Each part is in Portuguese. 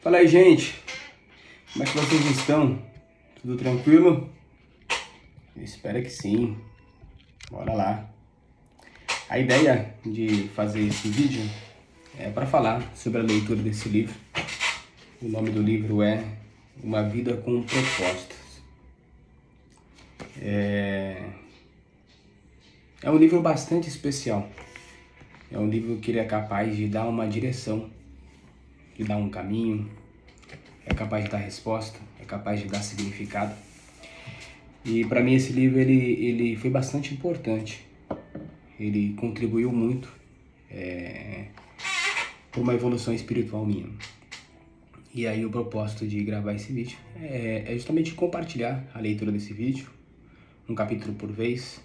Fala aí, gente. Como é que vocês estão? Tudo tranquilo? Eu espero que sim. Bora lá. A ideia de fazer esse vídeo é para falar sobre a leitura desse livro. O nome do livro é Uma Vida com Propósitos. É um livro bastante especial. É um livro que ele é capaz de dar uma direção, de dar um caminho, é capaz de dar resposta, é capaz de dar significado. E para mim esse livro ele foi bastante importante. Ele contribuiu muito para uma evolução espiritual minha. E aí o propósito de gravar esse vídeo é justamente compartilhar a leitura desse vídeo, um capítulo por vez,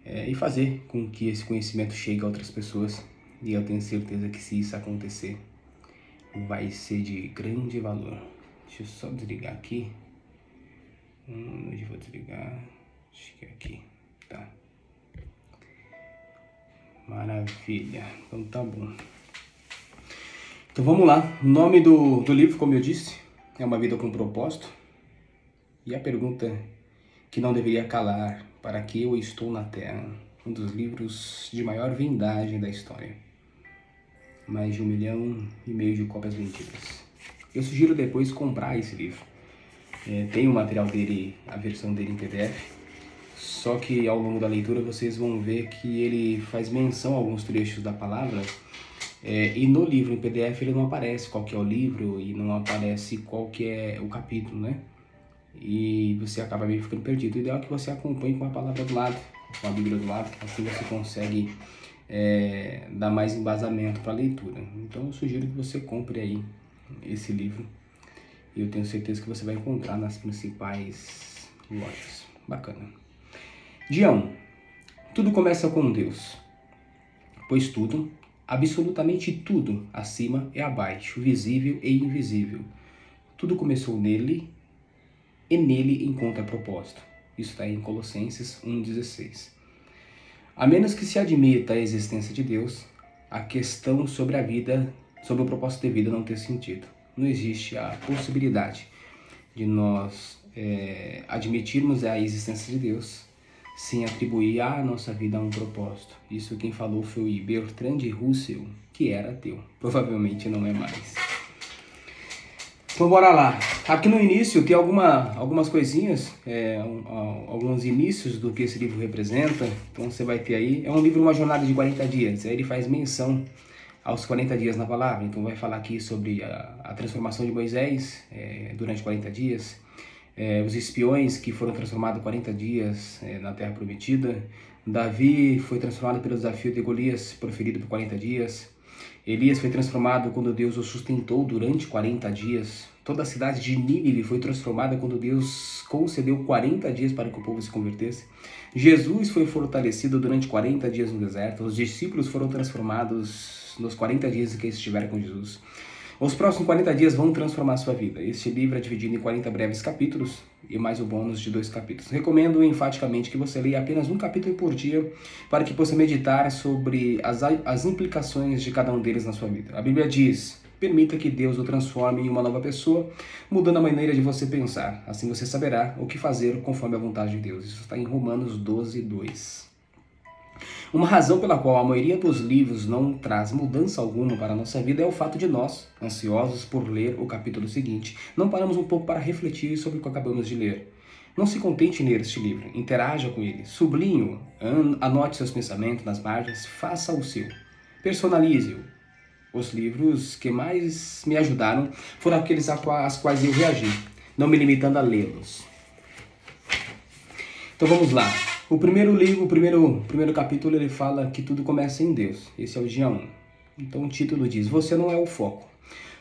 e fazer com que esse conhecimento chegue a outras pessoas. E eu tenho certeza que se isso acontecer, vai ser de grande valor. Deixa eu só desligar aqui. Onde eu vou desligar? Acho que é aqui. Tá. Maravilha. Então tá bom. Então vamos lá. O nome do livro, como eu disse, é Uma Vida com Propósito. E a pergunta que não deveria calar: para que eu estou na Terra? Um dos livros de maior vendagem da história. Mais de 1,5 milhão de cópias vendidas. Eu sugiro depois comprar esse livro. Tem o material dele, a versão dele em PDF. Só que ao longo da leitura vocês vão ver que ele faz menção a alguns trechos da palavra. E no livro em PDF ele não aparece qual que é o livro e não aparece qual que é o capítulo, né? E você acaba meio ficando perdido. O ideal é que você acompanhe com a palavra do lado, com a Bíblia do lado, assim você consegue dar mais embasamento para a leitura. Então eu sugiro que você compre aí esse livro. E eu tenho certeza que você vai encontrar nas principais lojas. Bacana. Dia 1. Tudo começa com Deus. Pois tudo, absolutamente tudo, acima e abaixo, visível e invisível, tudo começou nele e nele encontra propósito. Isso está em Colossenses 1,16. A menos que se admita a existência de Deus, a questão sobre a vida, sobre o propósito de vida não ter sentido. Não existe a possibilidade de nós admitirmos a existência de Deus sem atribuir à nossa vida um propósito. Isso quem falou foi Bertrand Russell, que era ateu. Provavelmente não é mais. Então bora lá. Aqui no início tem algumas coisinhas, alguns inícios do que esse livro representa. Então você vai ter aí, é um livro, uma jornada de 40 dias. Aí ele faz menção aos 40 dias na palavra. Então vai falar aqui sobre a transformação de Moisés durante 40 dias. Os espiões que foram transformados 40 dias na Terra Prometida. Davi foi transformado pelo desafio de Golias, proferido por 40 dias. Elias foi transformado quando Deus o sustentou durante 40 dias. Toda a cidade de Nínive foi transformada quando Deus concedeu 40 dias para que o povo se convertesse. Jesus foi fortalecido durante 40 dias no deserto. Os discípulos foram transformados nos 40 dias em que estiveram com Jesus. Os próximos 40 dias vão transformar a sua vida. Este livro é dividido em 40 breves capítulos e mais o bônus de 2 capítulos. Recomendo enfaticamente que você leia apenas um capítulo por dia para que possa meditar sobre as implicações de cada um deles na sua vida. A Bíblia diz: permita que Deus o transforme em uma nova pessoa, mudando a maneira de você pensar. Assim você saberá o que fazer conforme a vontade de Deus. Isso está em Romanos 12:2. Uma razão pela qual a maioria dos livros não traz mudança alguma para a nossa vida é o fato de nós, ansiosos por ler o capítulo seguinte, não paramos um pouco para refletir sobre o que acabamos de ler. Não se contente em ler este livro, interaja com ele, sublinhe-o, anote seus pensamentos nas margens, faça o seu, personalize-o. Os livros que mais me ajudaram foram aqueles às quais eu reagi, não me limitando a lê-los. Então vamos lá. O primeiro livro, o primeiro capítulo, ele fala que tudo começa em Deus. Esse é o dia 1. Então o título diz: você não é o foco.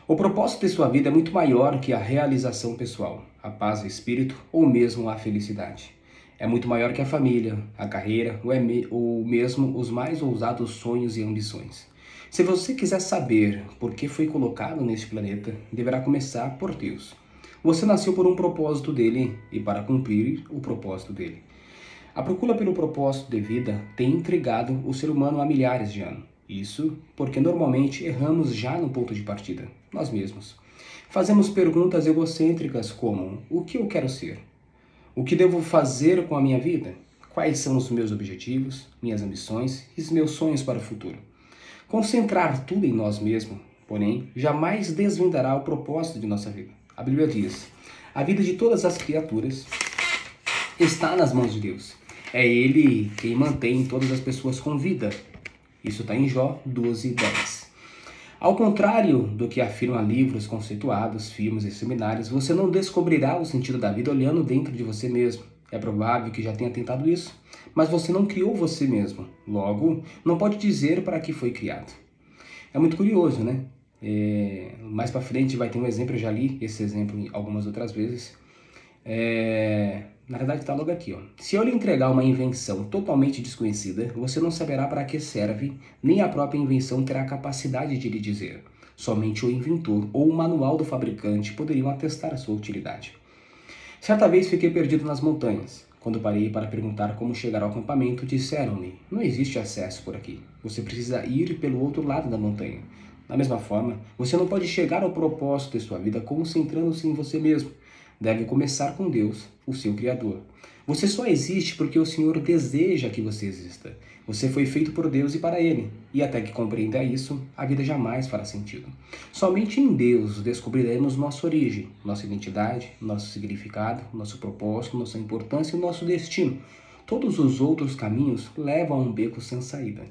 O propósito de sua vida é muito maior que a realização pessoal, a paz do espírito ou mesmo a felicidade. É muito maior que a família, a carreira ou mesmo os mais ousados sonhos e ambições. Se você quiser saber por que foi colocado neste planeta, deverá começar por Deus. Você nasceu por um propósito dele e para cumprir o propósito dele. A procura pelo propósito de vida tem intrigado o ser humano há milhares de anos. Isso porque normalmente erramos já no ponto de partida, nós mesmos. Fazemos perguntas egocêntricas como: o que eu quero ser? O que devo fazer com a minha vida? Quais são os meus objetivos, minhas ambições e os meus sonhos para o futuro? Concentrar tudo em nós mesmos, porém, jamais desvendará o propósito de nossa vida. A Bíblia diz: a vida de todas as criaturas está nas mãos de Deus. É Ele quem mantém todas as pessoas com vida. Isso está em Jó 12:10. Ao contrário do que afirmam livros conceituados, filmes e seminários, você não descobrirá o sentido da vida olhando dentro de você mesmo. É provável que já tenha tentado isso, mas você não criou você mesmo. Logo, não pode dizer para que foi criado. É muito curioso, né? Mais para frente vai ter um exemplo, eu já li esse exemplo algumas outras vezes. Na verdade está logo aqui, ó. Se eu lhe entregar uma invenção totalmente desconhecida, você não saberá para que serve, nem a própria invenção terá capacidade de lhe dizer. Somente o inventor ou o manual do fabricante poderiam atestar a sua utilidade. Certa vez fiquei perdido nas montanhas. Quando parei para perguntar como chegar ao acampamento, disseram-me: não existe acesso por aqui. Você precisa ir pelo outro lado da montanha. Da mesma forma, você não pode chegar ao propósito de sua vida concentrando-se em você mesmo. Deve começar com Deus, o seu Criador. Você só existe porque o Senhor deseja que você exista. Você foi feito por Deus e para Ele. E até que compreenda isso, a vida jamais fará sentido. Somente em Deus descobriremos nossa origem, nossa identidade, nosso significado, nosso propósito, nossa importância e nosso destino. Todos os outros caminhos levam a um beco sem saída.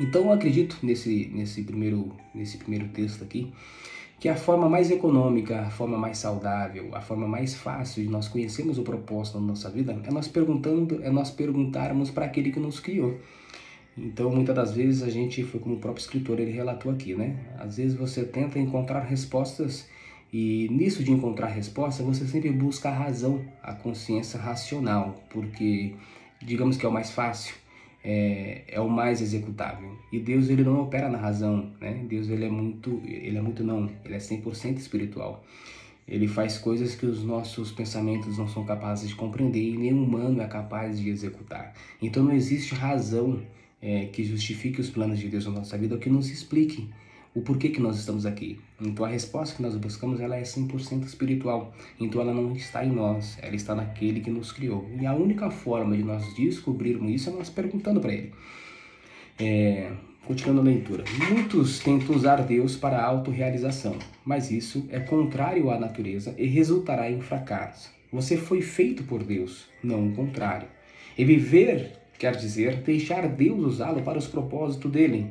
Então eu acredito nesse primeiro texto aqui, que a forma mais econômica, a forma mais saudável, a forma mais fácil de nós conhecermos o propósito da nossa vida é nós perguntarmos para aquele que nos criou. Então, muitas das vezes a gente, foi como o próprio escritor ele relatou aqui, né? Às vezes você tenta encontrar respostas e nisso de encontrar resposta você sempre busca a razão, a consciência racional, porque digamos que é o mais fácil. É o mais executável. E Deus ele não opera na razão, né? Deus ele é 100% espiritual. Ele faz coisas que os nossos pensamentos não são capazes de compreender e nenhum humano é capaz de executar. Então não existe razão que justifique os planos de Deus na nossa vida ou que nos explique o porquê que nós estamos aqui. Então a resposta que nós buscamos ela é 100% espiritual. Então ela não está em nós, ela está naquele que nos criou. E a única forma de nós descobrirmos isso é nós perguntando para Ele. Continuando a leitura. Muitos tentam usar Deus para a autorrealização, mas isso é contrário à natureza e resultará em fracasso. Você foi feito por Deus, não o contrário. E viver quer dizer deixar Deus usá-lo para os propósitos dele.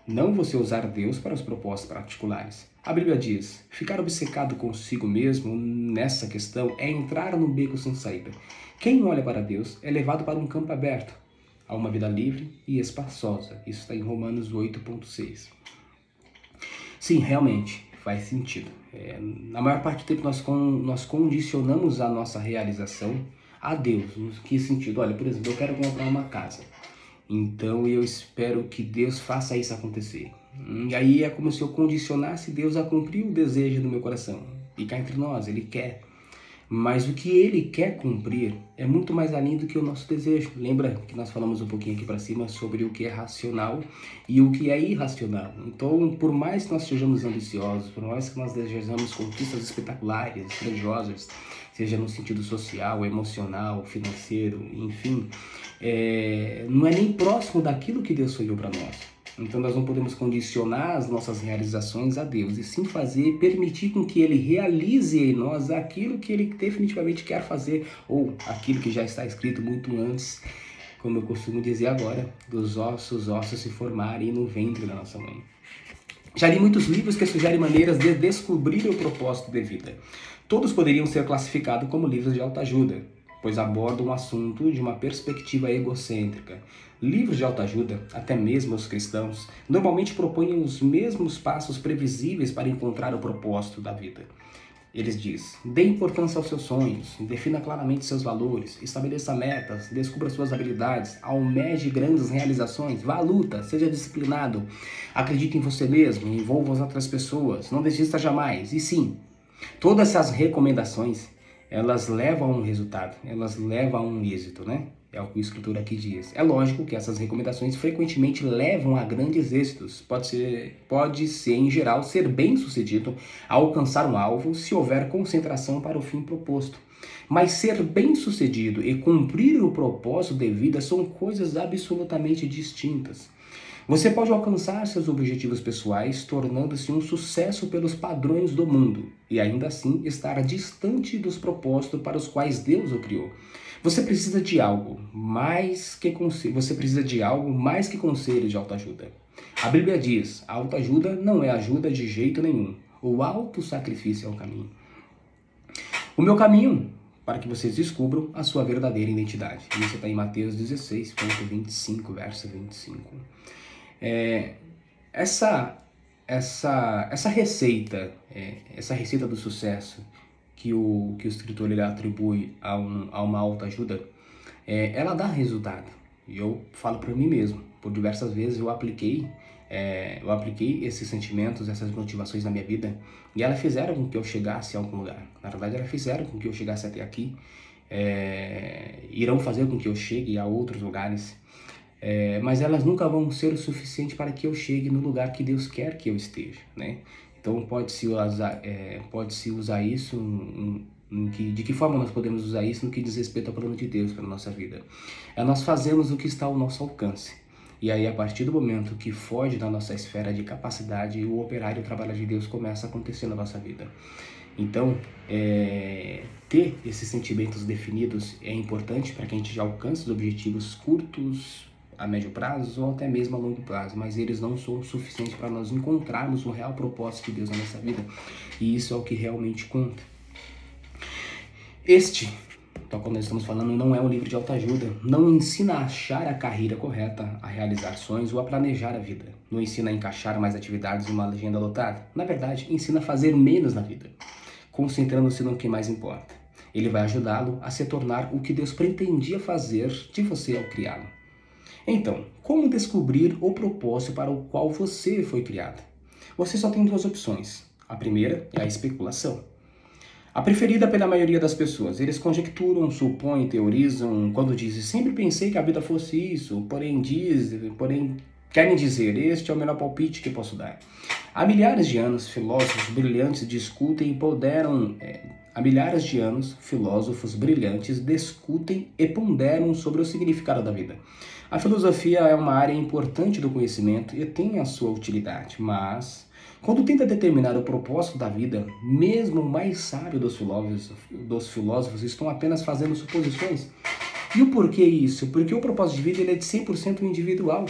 Não você usar Deus para os propósitos particulares. A Bíblia diz: ficar obcecado consigo mesmo nessa questão é entrar num beco sem saída. Quem olha para Deus é levado para um campo aberto, a uma vida livre e espaçosa. Isso está em Romanos 8,6. Sim, realmente faz sentido. Na maior parte do tempo nós condicionamos a nossa realização a Deus. No que sentido? Olha, por exemplo, eu quero comprar uma casa. Então eu espero que Deus faça isso acontecer. E aí é como se eu condicionasse Deus a cumprir o desejo do meu coração. E cá entre nós, Ele quer. Mas o que Ele quer cumprir é muito mais além do que o nosso desejo. Lembra que nós falamos um pouquinho aqui para cima sobre o que é racional e o que é irracional. Então, por mais que nós sejamos ambiciosos, por mais que nós desejamos conquistas espetaculares, grandiosas, seja no sentido social, emocional, financeiro, enfim, não é nem próximo daquilo que Deus sonhou para nós. Então nós não podemos condicionar as nossas realizações a Deus, e sim permitir com que Ele realize em nós aquilo que Ele definitivamente quer fazer, ou aquilo que já está escrito muito antes, como eu costumo dizer agora, dos ossos se formarem no ventre da nossa mãe. Já li muitos livros que sugerem maneiras de descobrir o propósito de vida. Todos poderiam ser classificados como livros de autoajuda, pois abordam um assunto de uma perspectiva egocêntrica. Livros de autoajuda, até mesmo os cristãos, normalmente propõem os mesmos passos previsíveis para encontrar o propósito da vida. Eles dizem: dê importância aos seus sonhos, defina claramente seus valores, estabeleça metas, descubra suas habilidades, almeje grandes realizações, vá à luta, seja disciplinado, acredite em você mesmo, envolva as outras pessoas, não desista jamais. E sim, todas essas recomendações, elas levam a um resultado, elas levam a um êxito, né? É o que o escritor aqui diz. É lógico que essas recomendações frequentemente levam a grandes êxitos. Pode ser, em geral, ser bem sucedido a alcançar um alvo se houver concentração para o fim proposto. Mas ser bem sucedido e cumprir o propósito de vida são coisas absolutamente distintas. Você pode alcançar seus objetivos pessoais tornando-se um sucesso pelos padrões do mundo e ainda assim estar distante dos propósitos para os quais Deus o criou. Você precisa de algo mais que conselho de autoajuda. A Bíblia diz: a autoajuda não é ajuda de jeito nenhum. O autossacrifício é o caminho. O meu caminho para que vocês descubram a sua verdadeira identidade. Isso está em Mateus 16:25, verso 25. Essa receita, essa receita do sucesso que o escritor ele atribui a uma autoajuda, ela dá resultado. E eu falo para mim mesmo, por diversas vezes eu apliquei esses sentimentos, essas motivações na minha vida, e elas fizeram com que eu chegasse a algum lugar. Na verdade, elas fizeram com que eu chegasse até aqui, irão fazer com que eu chegue a outros lugares, mas elas nunca vão ser o suficiente para que eu chegue no lugar que Deus quer que eu esteja, né? Então pode-se usar isso de que forma nós podemos usar isso no que diz respeito ao plano de Deus para a nossa vida. Nós fazemos o que está ao nosso alcance. E aí, a partir do momento que foge da nossa esfera de capacidade, o operar e o trabalho de Deus começa a acontecer na nossa vida. Então, ter esses sentimentos definidos é importante para que a gente já alcance os objetivos curtos, a médio prazo ou até mesmo a longo prazo, mas eles não são suficientes para nós encontrarmos o real propósito de Deus na nossa vida, e isso é o que realmente conta. Quando nós estamos falando, não é um livro de autoajuda, não ensina a achar a carreira correta, a realizar sonhos ou a planejar a vida, não ensina a encaixar mais atividades em uma agenda lotada, na verdade, ensina a fazer menos na vida, concentrando-se no que mais importa. Ele vai ajudá-lo a se tornar o que Deus pretendia fazer de você ao criá-lo. Então, como descobrir o propósito para o qual você foi criado? Você só tem duas opções. A primeira é a especulação. A preferida pela maioria das pessoas. Eles conjecturam, supõem, teorizam, quando dizem: sempre pensei que a vida fosse isso, porém querem dizer: este é o melhor palpite que posso dar. Há milhares de anos, filósofos brilhantes discutem e ponderam sobre o significado da vida. A filosofia é uma área importante do conhecimento e tem a sua utilidade, mas quando tenta determinar o propósito da vida, mesmo o mais sábio dos filósofos estão apenas fazendo suposições. E o porquê isso? Porque o propósito de vida ele é de 100% individual.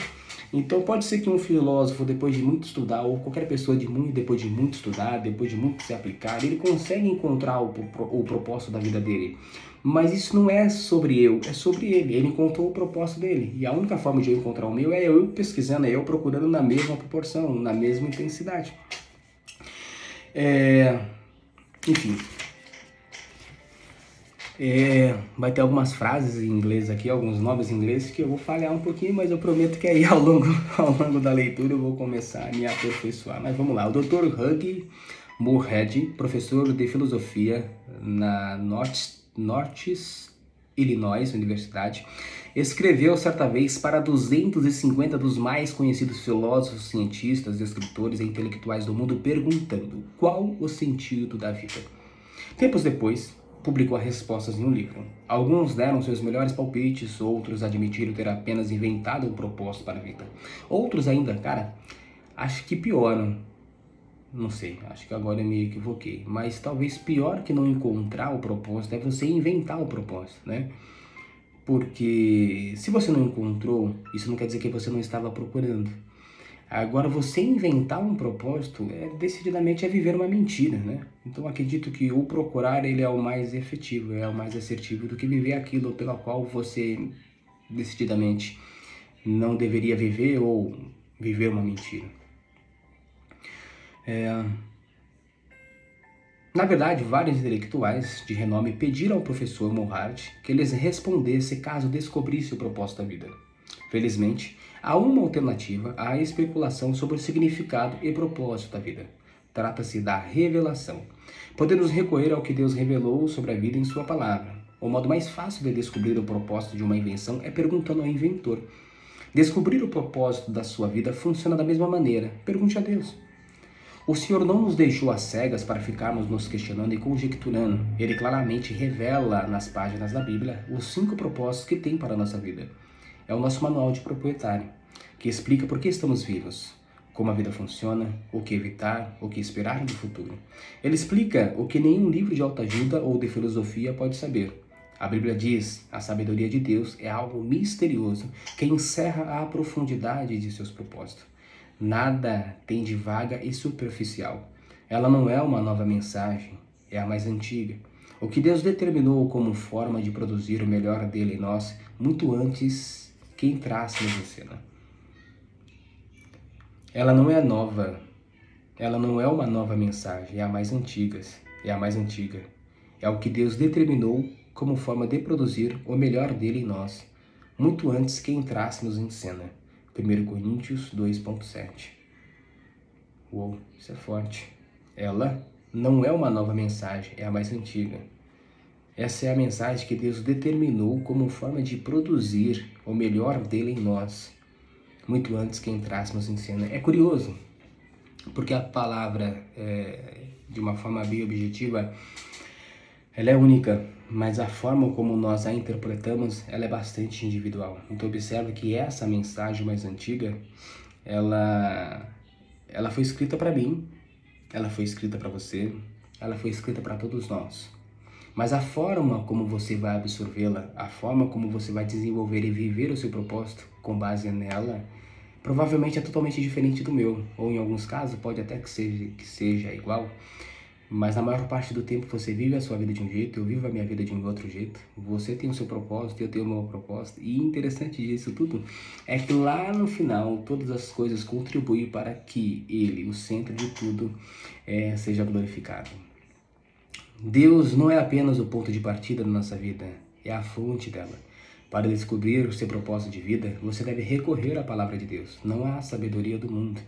Então pode ser que um filósofo, depois de muito estudar, ou qualquer pessoa depois de muito estudar, depois de muito se aplicar, ele consegue encontrar o propósito da vida dele. Mas isso não é sobre eu, é sobre ele. Ele encontrou o propósito dele. E a única forma de eu encontrar o meu é eu pesquisando, é eu procurando na mesma proporção, na mesma intensidade. Enfim. Vai ter algumas frases em inglês aqui, alguns nomes em inglês que eu vou falhar um pouquinho, mas eu prometo que aí ao longo da leitura eu vou começar a me aperfeiçoar. Mas vamos lá, o Dr. Hugh Moorhead, professor de filosofia na Northeast Illinois Universidade, escreveu certa vez para 250 dos mais conhecidos filósofos, cientistas, escritores e intelectuais do mundo, perguntando qual o sentido da vida. Tempos depois, publicou as respostas em um livro. Alguns deram seus melhores palpites, outros admitiram ter apenas inventado um propósito para a vida. Outros ainda, acho que pioram. Não sei, acho que agora eu me equivoquei. Mas talvez pior que não encontrar o propósito é você inventar o propósito, né? Porque se você não encontrou, isso não quer dizer que você não estava procurando. Agora, você inventar um propósito decididamente é viver uma mentira, né? Então, acredito que o procurar ele é o mais efetivo, é o mais assertivo do que viver aquilo pelo qual você decididamente não deveria viver ou viver uma mentira. Na verdade, vários intelectuais de renome pediram ao professor Moorhead que eles respondesse caso descobrisse o propósito da vida. Felizmente, há uma alternativa à especulação sobre o significado e propósito da vida. Trata-se da revelação. Podemos recorrer ao que Deus revelou sobre a vida em sua palavra. O modo mais fácil de descobrir o propósito de uma invenção é perguntando ao inventor. Descobrir o propósito da sua vida funciona da mesma maneira. Pergunte a Deus. O Senhor não nos deixou às cegas para ficarmos nos questionando e conjecturando. Ele claramente revela nas páginas da Bíblia os 5 propósitos que tem para a nossa vida. É o nosso manual de proprietário, que explica por que estamos vivos, como a vida funciona, o que evitar, o que esperar do futuro. Ele explica o que nenhum livro de autoajuda ou de filosofia pode saber. A Bíblia diz: a sabedoria de Deus é algo misterioso que encerra a profundidade de seus propósitos. Nada tem de vaga e superficial. Ela não é uma nova mensagem, é a mais antiga. O que Deus determinou como forma de produzir o melhor dele em nós, muito antes que entrássemos em cena. Ela não é nova, ela não é uma nova mensagem, é a mais antiga, é a mais antiga. É o que Deus determinou como forma de produzir o melhor dele em nós, muito antes que entrássemos em cena. 1 Coríntios 2,7. Uou, isso é forte. Ela não é uma nova mensagem, é a mais antiga. Essa é a mensagem que Deus determinou como forma de produzir o melhor dele em nós, muito antes que entrássemos em cena. É curioso, porque a palavra, de uma forma bem objetiva, ela é única, mas a forma como nós a interpretamos, ela é bastante individual. Então observe que essa mensagem mais antiga, ela foi escrita para mim, ela foi escrita para você, ela foi escrita para todos nós. Mas a forma como você vai absorvê-la, a forma como você vai desenvolver e viver o seu propósito com base nela, provavelmente é totalmente diferente do meu. Ou em alguns casos pode até que seja igual. Mas na maior parte do tempo você vive a sua vida de um jeito, eu vivo a minha vida de um outro jeito. Você tem o seu propósito, eu tenho o meu propósito. E interessante disso tudo é que lá no final todas as coisas contribuem para que Ele, o centro de tudo, seja glorificado. Deus não é apenas o ponto de partida da nossa vida, é a fonte dela. Para descobrir o seu propósito de vida, você deve recorrer à palavra de Deus, não à sabedoria do mundo.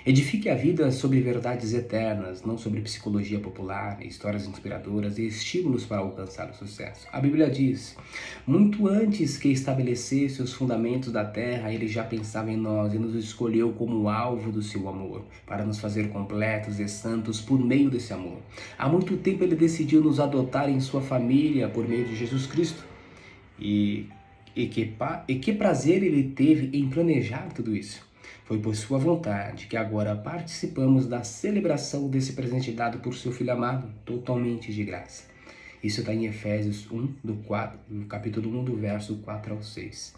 Edifique a vida sobre verdades eternas, não sobre psicologia popular, histórias inspiradoras e estímulos para alcançar o sucesso. A Bíblia diz: muito antes que estabelecesse os fundamentos da terra, Ele já pensava em nós e nos escolheu como alvo do seu amor, para nos fazer completos e santos por meio desse amor. Há muito tempo Ele decidiu nos adotar em sua família por meio de Jesus Cristo. E que prazer Ele teve em planejar tudo isso. Foi por sua vontade que agora participamos da celebração desse presente dado por seu Filho amado, totalmente de graça. Isso está em Efésios 1, no capítulo 1, do verso 4 ao 6.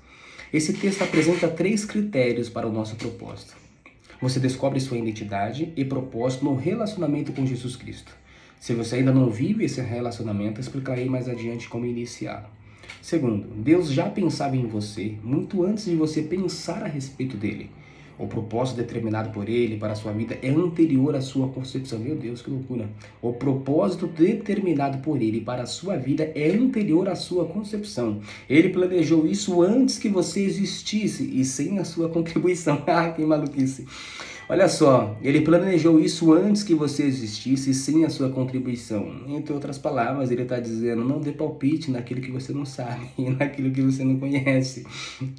Esse texto apresenta 3 critérios para o nosso propósito. Você descobre sua identidade e propósito no relacionamento com Jesus Cristo. Se você ainda não vive esse relacionamento, explicarei mais adiante como iniciá-lo. Segundo, Deus já pensava em você muito antes de você pensar a respeito dele. O propósito determinado por Ele para a sua vida é anterior à sua concepção. Meu Deus, que loucura! O propósito determinado por Ele para a sua vida é anterior à sua concepção. Ele planejou isso antes que você existisse e sem a sua contribuição. Ah, que maluquice! Olha só, Ele planejou isso antes que você existisse sem a sua contribuição. Entre outras palavras, Ele está dizendo: não dê palpite naquilo que você não sabe e naquilo que você não conhece.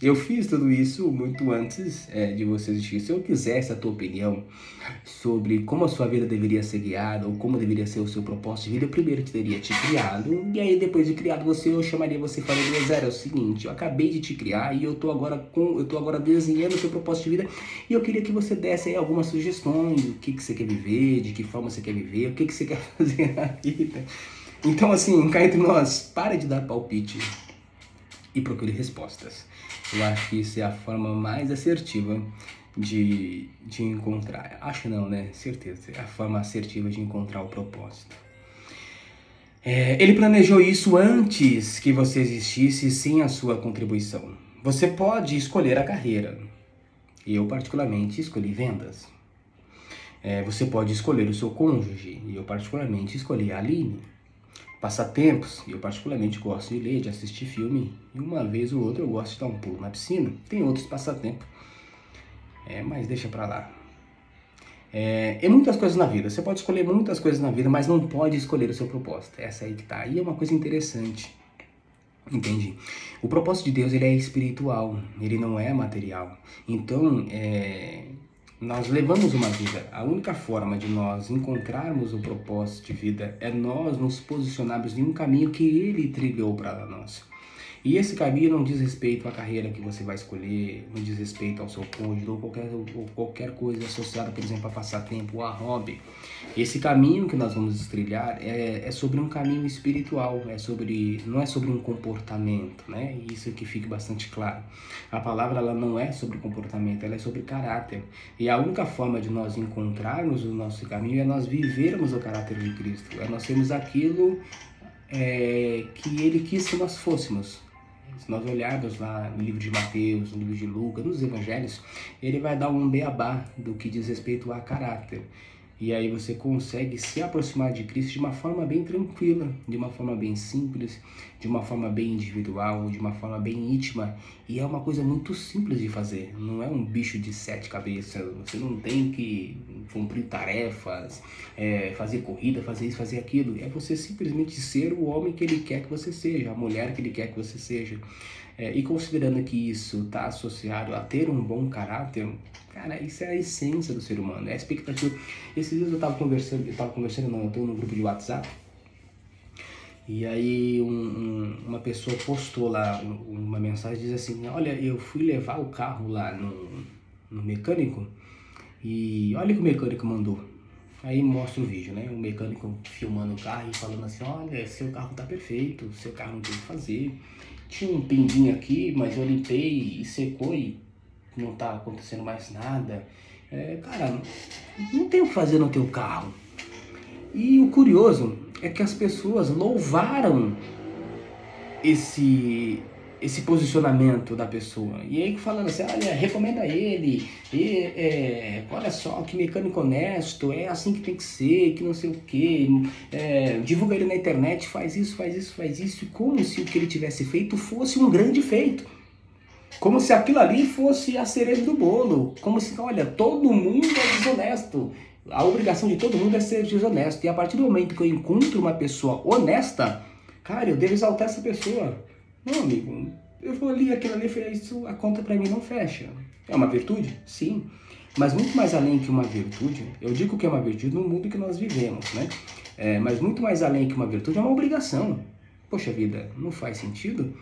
Eu fiz tudo isso muito antes de você existir. Se eu quisesse a tua opinião sobre como a sua vida deveria ser guiada ou como deveria ser o seu propósito de vida, eu primeiro teria te criado. E aí, depois de criado você, eu chamaria você e falaria: Zé, é o seguinte, eu acabei de te criar e eu tô agora desenhando o seu propósito de vida e eu queria que você desse aí algumas sugestões do que você quer viver, de que forma você quer viver, o que você quer fazer na vida. Então, assim, cá entre nós, pare de dar palpite e procure respostas. Eu acho que isso é a forma mais assertiva de encontrar. Acho não, né? Certeza. É a forma assertiva de encontrar o propósito. Ele planejou isso antes que você existisse sem a sua contribuição. Você pode escolher a carreira. Eu, particularmente, escolhi vendas. Você pode escolher o seu cônjuge. E eu, particularmente, escolhi a Aline. Passatempos. Eu, particularmente, gosto de ler, de assistir filme. E uma vez ou outra eu gosto de dar um pulo na piscina. Tem outros passatempos. Mas deixa pra lá. E muitas coisas na vida. Você pode escolher muitas coisas na vida, mas não pode escolher o seu propósito. Essa aí que tá. E é uma coisa interessante. Entende? O propósito de Deus, ele é espiritual, ele não é material. Então, nós levamos uma vida. A única forma de nós encontrarmos o propósito de vida é nós nos posicionarmos em um caminho que ele trilhou para nós. E esse caminho não diz respeito à carreira que você vai escolher, não diz respeito ao seu cônjuge ou qualquer coisa associada, por exemplo, a passatempo ou a hobby. Esse caminho que nós vamos trilhar é sobre um caminho espiritual, não é sobre um comportamento, né? Isso que fique bastante claro. A palavra ela não é sobre comportamento, ela é sobre caráter. E a única forma de nós encontrarmos o nosso caminho é nós vivermos o caráter de Cristo, é nós sermos aquilo que ele quis que nós fôssemos. Se nós olharmos lá no livro de Mateus, no livro de Lucas, nos evangelhos, ele vai dar um beabá do que diz respeito a caráter. E aí você consegue se aproximar de Cristo de uma forma bem tranquila, de uma forma bem simples, de uma forma bem individual, de uma forma bem íntima. E é uma coisa muito simples de fazer, não é um bicho de 7 cabeças, você não tem que cumprir tarefas, fazer corrida, fazer isso, fazer aquilo. É você simplesmente ser o homem que ele quer que você seja, a mulher que ele quer que você seja. E considerando que isso está associado a ter um bom caráter, cara, isso é a essência do ser humano, é a expectativa. Esses dias eu estava conversando, eu estou num grupo de WhatsApp, e aí uma pessoa postou lá uma mensagem, diz assim, olha, eu fui levar o carro lá no mecânico, e olha o que o mecânico mandou. Aí mostra o vídeo, né? O mecânico filmando o carro e falando assim, olha, seu carro tá perfeito, seu carro não tem o que fazer. Tinha um pinguinho aqui, mas eu limpei e secou e não tá acontecendo mais nada. Cara, não tem o que fazer no teu carro. E o curioso é que as pessoas louvaram esse posicionamento da pessoa. E aí falando assim, olha, recomenda ele, olha só, que mecânico honesto, é assim que tem que ser, que não sei o que, divulga ele na internet, faz isso, faz isso, faz isso, como se o que ele tivesse feito fosse um grande feito. Como se aquilo ali fosse a cereja do bolo. Como se, olha, todo mundo é desonesto. A obrigação de todo mundo é ser desonesto. E a partir do momento que eu encontro uma pessoa honesta, cara, eu devo exaltar essa pessoa. Não, amigo, eu vou ali, aquilo ali, isso, a conta pra mim não fecha. É uma virtude? Sim. Mas muito mais além que uma virtude, eu digo que é uma virtude no mundo que nós vivemos, né? Mas muito mais além que uma virtude é uma obrigação. Poxa vida, não faz sentido?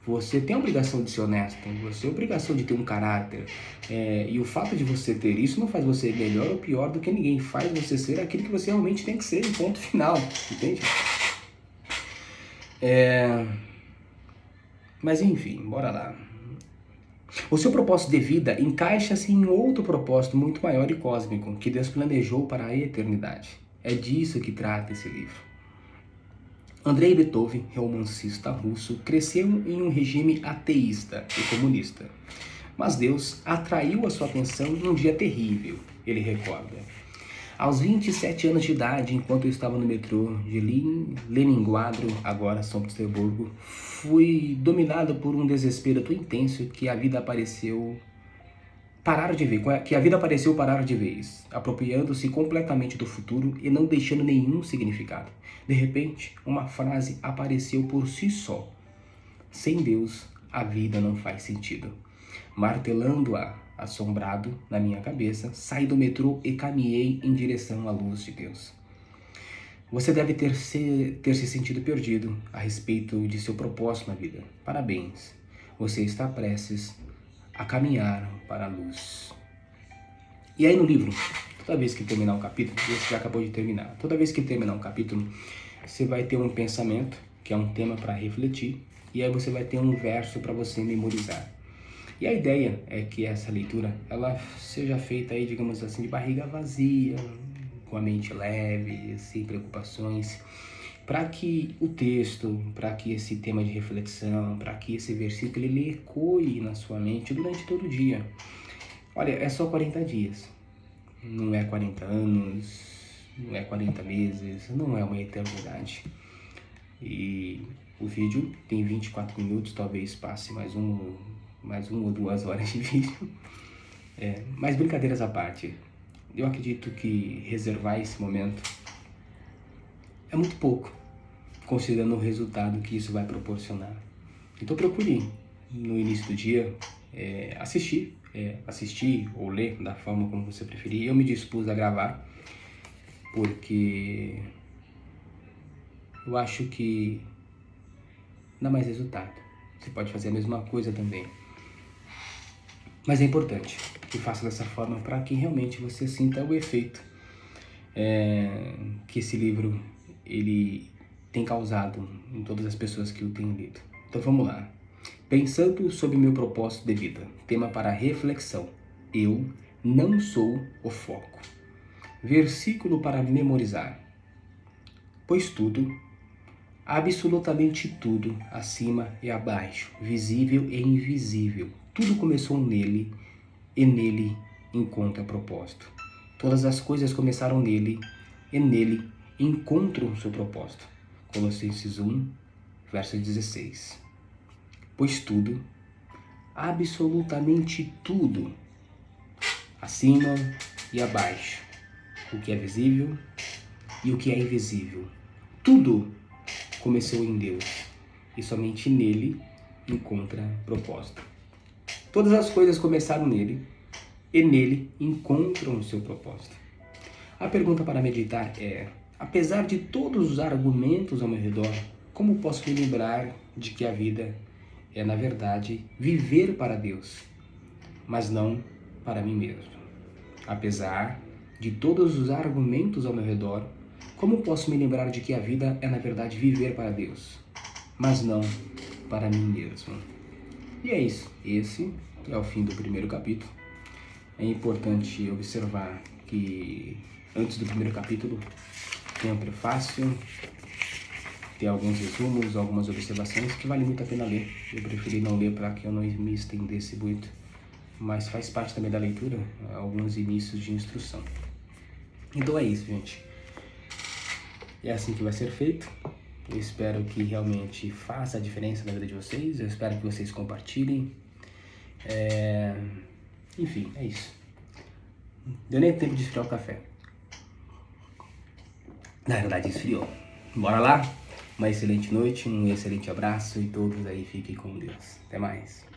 Você tem a obrigação de ser honesto, você tem a obrigação de ter um caráter. E o fato de você ter isso não faz você melhor ou pior do que ninguém. Faz você ser aquilo que você realmente tem que ser, ponto final, entende? Mas enfim, bora lá. O seu propósito de vida encaixa-se em outro propósito muito maior e cósmico, que Deus planejou para a eternidade. É disso que trata esse livro. Andrei Beethoven, romancista russo, cresceu em um regime ateísta e comunista. Mas Deus atraiu a sua atenção num dia terrível, ele recorda. Aos 27 anos de idade, enquanto eu estava no metrô de Leningrado, agora São Petersburgo, fui dominado por um desespero tão intenso que a vida pareceu parar de vez, apropriando-se completamente do futuro e não deixando nenhum significado. De repente, uma frase apareceu por si só. Sem Deus, a vida não faz sentido. Martelando-a, assombrado, na minha cabeça, saí do metrô e caminhei em direção à luz de Deus. Você deve ter se sentido perdido a respeito de seu propósito na vida. Parabéns, você está prestes a caminhar para a luz. E aí no livro, toda vez que terminar um capítulo, esse já acabou de terminar, toda vez que terminar um capítulo, você vai ter um pensamento, que é um tema para refletir, e aí você vai ter um verso para você memorizar. E a ideia é que essa leitura, ela seja feita aí, digamos assim, de barriga vazia, com a mente leve, sem preocupações, para que o texto, para que esse tema de reflexão, para que esse versículo ele ecoe na sua mente durante todo o dia. Olha, é só 40 dias, não é 40 anos, não é 40 meses, não é uma eternidade. E o vídeo tem 24 minutos, talvez passe mais uma ou 2 horas de vídeo. Mas brincadeiras à parte, eu acredito que reservar esse momento é muito pouco, considerando o resultado que isso vai proporcionar. Então procure no início do dia assistir ou ler da forma como você preferir. Eu me dispus a gravar porque eu acho que dá mais resultado. Você pode fazer a mesma coisa também. Mas é importante que faça dessa forma para que realmente você sinta o efeito que esse livro ele tem causado em todas as pessoas que o têm lido. Então vamos lá. Pensando sobre meu propósito de vida, tema para reflexão. Eu não sou o foco. Versículo para memorizar. Pois tudo, absolutamente tudo, acima e abaixo, visível e invisível, tudo começou nele e nele encontra propósito. Todas as coisas começaram nele e nele encontram seu propósito. Colossenses 1, verso 16. Pois tudo, absolutamente tudo, acima e abaixo, o que é visível e o que é invisível, tudo começou em Deus e somente nele encontra propósito. Todas as coisas começaram nele e nele encontram o seu propósito. A pergunta para meditar é: apesar de todos os argumentos ao meu redor, como posso me lembrar de que a vida é, na verdade, viver para Deus, mas não para mim mesmo? Apesar de todos os argumentos ao meu redor, como posso me lembrar de que a vida é, na verdade, viver para Deus, mas não para mim mesmo? E é isso. Esse é o fim do primeiro capítulo. É importante observar que antes do primeiro capítulo tem um prefácio, tem alguns resumos, algumas observações que vale muito a pena ler. Eu preferi não ler para que eu não me estendesse muito, mas faz parte também da leitura, alguns inícios de instrução. Então é isso, gente. É assim que vai ser feito. Eu espero que realmente faça a diferença na vida de vocês. Eu espero que vocês compartilhem. Enfim, é isso. Deu nem tempo de esfriar o café. Na verdade, esfriou. Bora lá? Uma excelente noite, um excelente abraço e todos aí fiquem com Deus. Até mais.